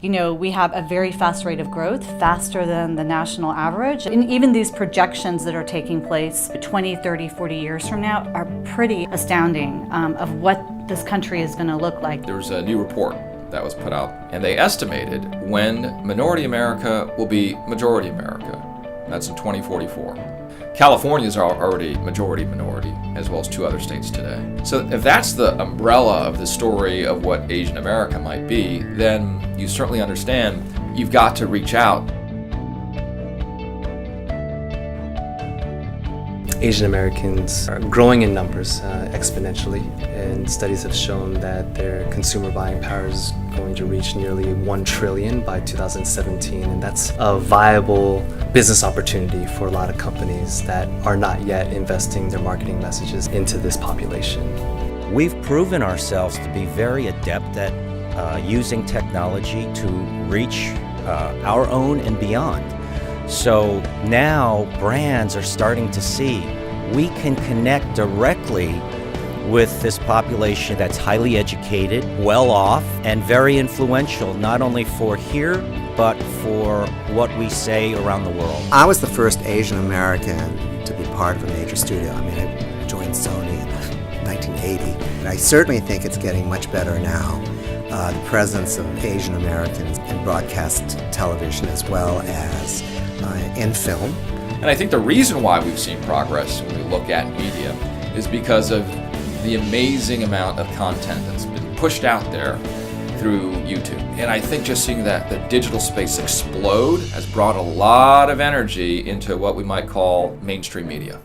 We have a very fast rate of growth, faster than the national average. And even these projections that are taking place 20, 30, 40 years from now are pretty astounding of what this country is going to look like. There was a new report that was put out, and they estimated when minority America will be majority America. That's in 2044. California is already majority minority, as well as 2 other states today. So if that's the umbrella of the story of what Asian America might be, then you certainly understand you've got to reach out. Asian Americans are growing in numbers exponentially, and studies have shown that their consumer buying power is going to reach nearly $1 trillion by 2017, and that's a viable business opportunity for a lot of companies that are not yet investing their marketing messages into this population. We've proven ourselves to be very adept at using technology to reach our own and beyond. So now brands are starting to see we can connect directly with this population that's highly educated, well off, and very influential, not only for here, but for what we say around the world. I was the first Asian American to be part of a major studio. I joined Sony in 1980. And I certainly think it's getting much better now. The presence of Asian Americans in broadcast television as well as in film. And I think the reason why we've seen progress when we look at media is because of the amazing amount of content that's been pushed out there through YouTube. And I think just seeing that the digital space explode has brought a lot of energy into what we might call mainstream media.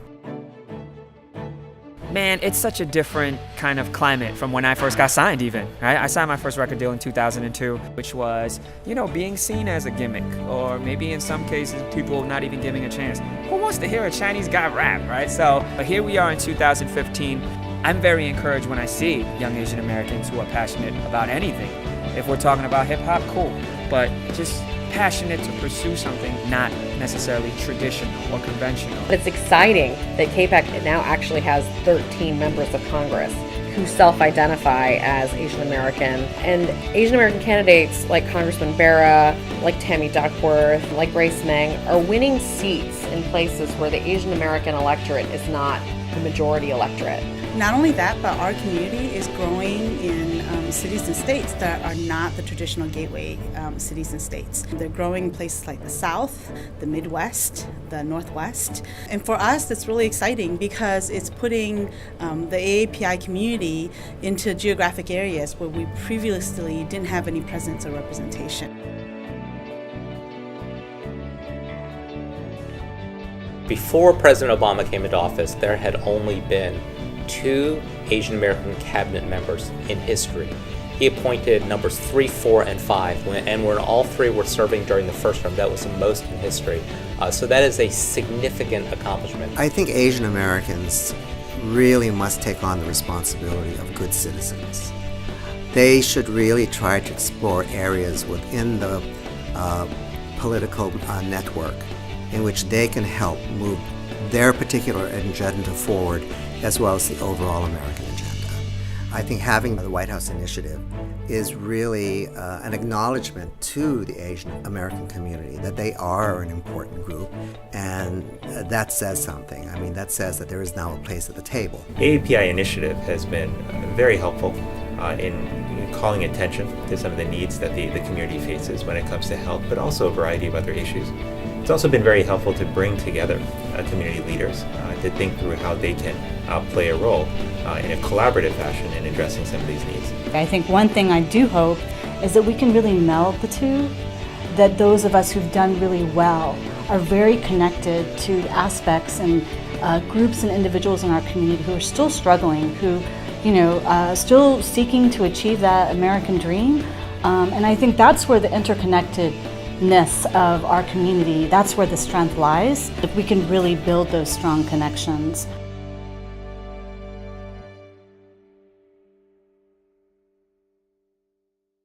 Man, it's such a different kind of climate from when I first got signed even, right? I signed my first record deal in 2002, which was, being seen as a gimmick, or maybe in some cases, people not even giving a chance. Who wants to hear a Chinese guy rap, right? So here we are in 2015. I'm very encouraged when I see young Asian Americans who are passionate about anything. If we're talking about hip hop, cool, but just passionate to pursue something not necessarily traditional or conventional. It's exciting that KPAC now actually has 13 members of Congress who self-identify as Asian American. And Asian American candidates like Congressman Barra, like Tammy Duckworth, like Grace Meng are winning seats in places where the Asian American electorate is not the majority electorate. Not only that, but our community is growing in cities and states that are not the traditional gateway cities and states. They're growing in places like the South, the Midwest, the Northwest. And for us, it's really exciting because it's putting the AAPI community into geographic areas where we previously didn't have any presence or representation. Before President Obama came into office, there had only been 2 Asian American cabinet members in history. He appointed numbers 3, 4, and 5, and when all 3 were serving during the first term, that was the most in history. So that is a significant accomplishment. I think Asian Americans really must take on the responsibility of good citizens. They should really try to explore areas within the political network in which they can help move their particular agenda forward, as well as the overall American agenda. I think having the White House initiative is really an acknowledgement to the Asian American community that they are an important group, and that says something. I mean, that says that there is now a place at the table. AAPI initiative has been very helpful in calling attention to some of the needs that the community faces when it comes to health, but also a variety of other issues. It's also been very helpful to bring together community leaders to think through how they can play a role in a collaborative fashion in addressing some of these needs. I think one thing I do hope is that we can really meld the two, that those of us who've done really well are very connected to aspects and groups and individuals in our community who are still struggling, who, still seeking to achieve that American dream. And I think that's where the interconnectedness of our community, that's where the strength lies. If we can really build those strong connections.